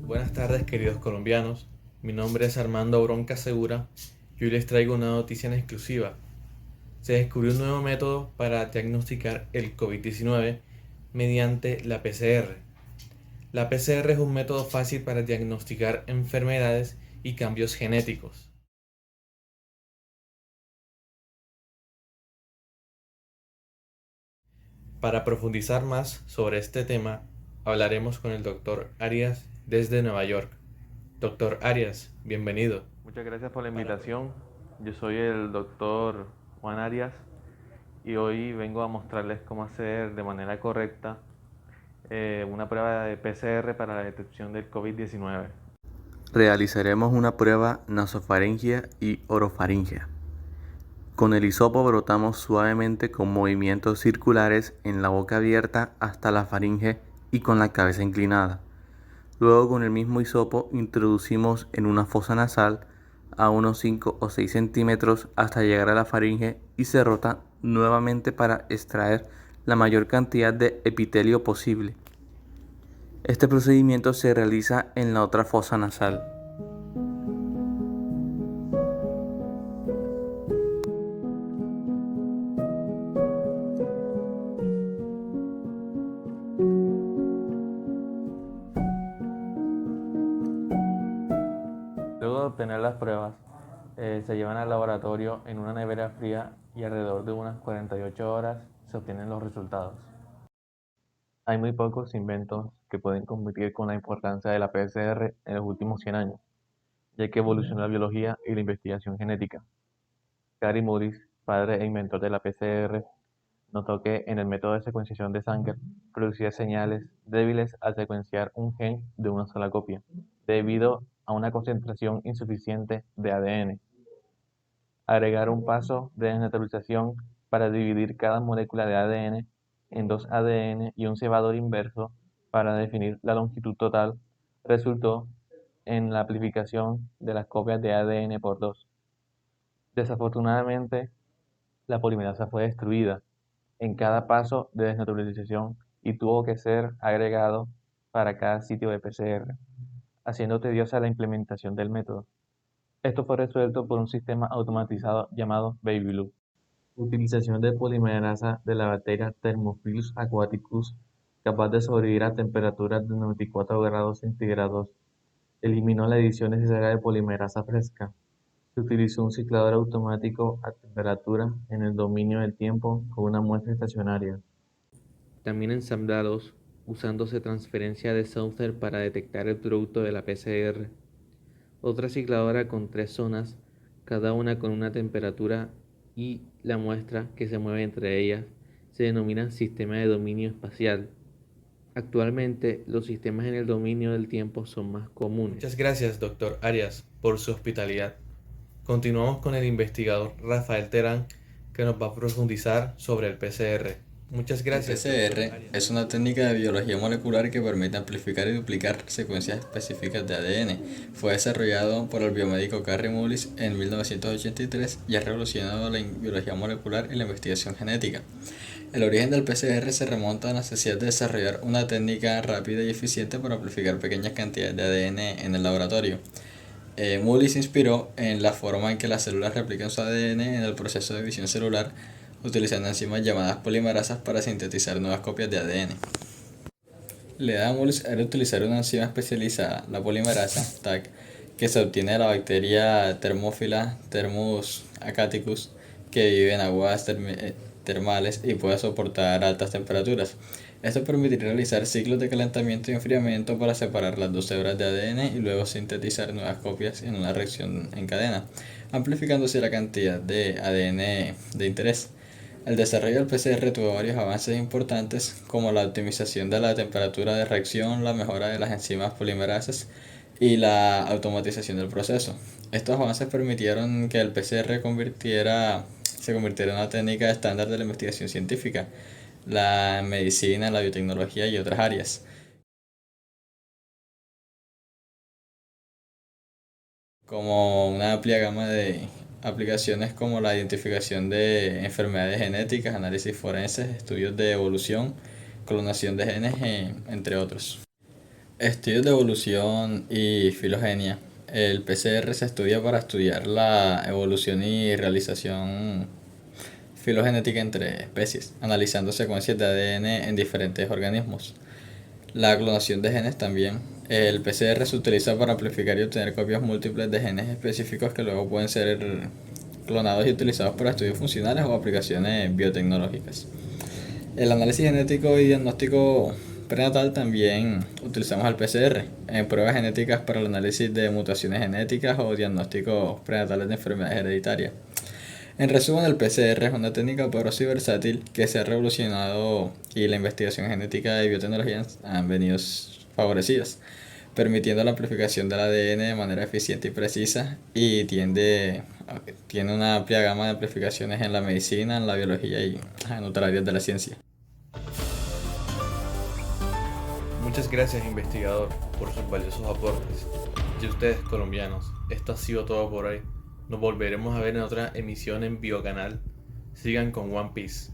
Buenas tardes, queridos colombianos. Mi nombre es Armando Bronca Segura y hoy les traigo una noticia en exclusiva. Se descubrió un nuevo método para diagnosticar el COVID-19 mediante la PCR. La PCR es un método fácil para diagnosticar enfermedades y cambios genéticos. Para profundizar más sobre este tema, hablaremos con el doctor Arias desde Nueva York. Doctor Arias, bienvenido. Muchas gracias por la invitación. Yo soy el doctor Juan Arias y hoy vengo a mostrarles cómo hacer de manera correcta una prueba de PCR para la detección del COVID-19. Realizaremos una prueba nasofaringea y orofaringea. Con el hisopo brotamos suavemente con movimientos circulares en la boca abierta hasta la faringe y con la cabeza inclinada. Luego con el mismo hisopo introducimos en una fosa nasal a unos 5 o 6 centímetros hasta llegar a la faringe y se rota nuevamente para extraer la mayor cantidad de epitelio posible. Este procedimiento se realiza en la otra fosa nasal. Luego de obtener las pruebas, se llevan al laboratorio en una nevera fría y alrededor de unas 48 horas se obtienen los resultados. Hay muy pocos inventos que pueden competir con la importancia de la PCR en los últimos 100 años, ya que evolucionó la biología y la investigación genética. Gary Mullis, padre e inventor de la PCR, notó que en el método de secuenciación de Sanger producía señales débiles al secuenciar un gen de una sola copia, debido a una concentración insuficiente de ADN. Agregar un paso de desnaturalización para dividir cada molécula de ADN en dos ADN y un cebador inverso para definir la longitud total resultó en la amplificación de las copias de ADN por dos. Desafortunadamente, la polimerasa fue destruida en cada paso de desnaturalización y tuvo que ser agregado para cada sitio de PCR, haciendo tediosa la implementación del método. Esto fue resuelto por un sistema automatizado llamado BabyLoop. Utilización de polimerasa de la bacteria Thermophilus aquaticus, capaz de sobrevivir a temperaturas de 94 grados centígrados, eliminó la adición necesaria de polimerasa fresca. Se utilizó un ciclador automático a temperatura en el dominio del tiempo con una muestra estacionaria. También ensamblados, usándose transferencia de Saucer para detectar el producto de la PCR. Otra cicladora con tres zonas, cada una con una temperatura y la muestra que se mueve entre ellas, se denomina sistema de dominio espacial. Actualmente, los sistemas en el dominio del tiempo son más comunes. Muchas gracias, doctor Arias, por su hospitalidad. Continuamos con el investigador Rafael Terán, que nos va a profundizar sobre el PCR. Muchas El gracias, doctor PCR Arias. es una técnica de biología molecular que permite amplificar y duplicar secuencias específicas de ADN. Fue desarrollado por el biomédico Gary Mullis en 1983 y ha revolucionado la biología molecular y la investigación genética. El origen del PCR se remonta a la necesidad de desarrollar una técnica rápida y eficiente para amplificar pequeñas cantidades de ADN en el laboratorio. Mullis se inspiró en la forma en que las células replican su ADN en el proceso de división celular, utilizando enzimas llamadas polimerasas para sintetizar nuevas copias de ADN. La idea de Mullis era utilizar una enzima especializada, la polimerasa TAC, que se obtiene de la bacteria Thermophila Thermus aquaticus, que vive en aguas termales y puede soportar altas temperaturas. Esto permitiría realizar ciclos de calentamiento y enfriamiento para separar las dos hebras de ADN y luego sintetizar nuevas copias en una reacción en cadena, amplificándose la cantidad de ADN de interés. El desarrollo del PCR tuvo varios avances importantes, como la optimización de la temperatura de reacción, la mejora de las enzimas polimerasas y la automatización del proceso. Estos avances permitieron que el PCR se convirtiera en una técnica estándar de la investigación científica, la medicina, la biotecnología y otras áreas. Como una amplia gama de aplicaciones como la identificación de enfermedades genéticas, análisis forenses, estudios de evolución, clonación de genes, entre otros. Estudios de evolución y filogenia. El PCR se estudia para estudiar la evolución y realización filogenética entre especies, analizando secuencias de ADN en diferentes organismos. La clonación de genes también. El PCR se utiliza para amplificar y obtener copias múltiples de genes específicos que luego pueden ser clonados y utilizados para estudios funcionales o aplicaciones biotecnológicas. El análisis genético y diagnóstico prenatal también utilizamos el PCR en pruebas genéticas para el análisis de mutaciones genéticas o diagnósticos prenatales de enfermedades hereditarias. En resumen, el PCR es una técnica poderosa y versátil que se ha revolucionado y la investigación genética y biotecnología han venido favorecidas, permitiendo la amplificación del ADN de manera eficiente y precisa y tiene una amplia gama de amplificaciones en la medicina, en la biología y en otras áreas de la ciencia. Muchas gracias, investigador, por sus valiosos aportes. Y ustedes, colombianos, esto ha sido todo por hoy. Nos volveremos a ver en otra emisión en Biocanal. Sigan con One Piece.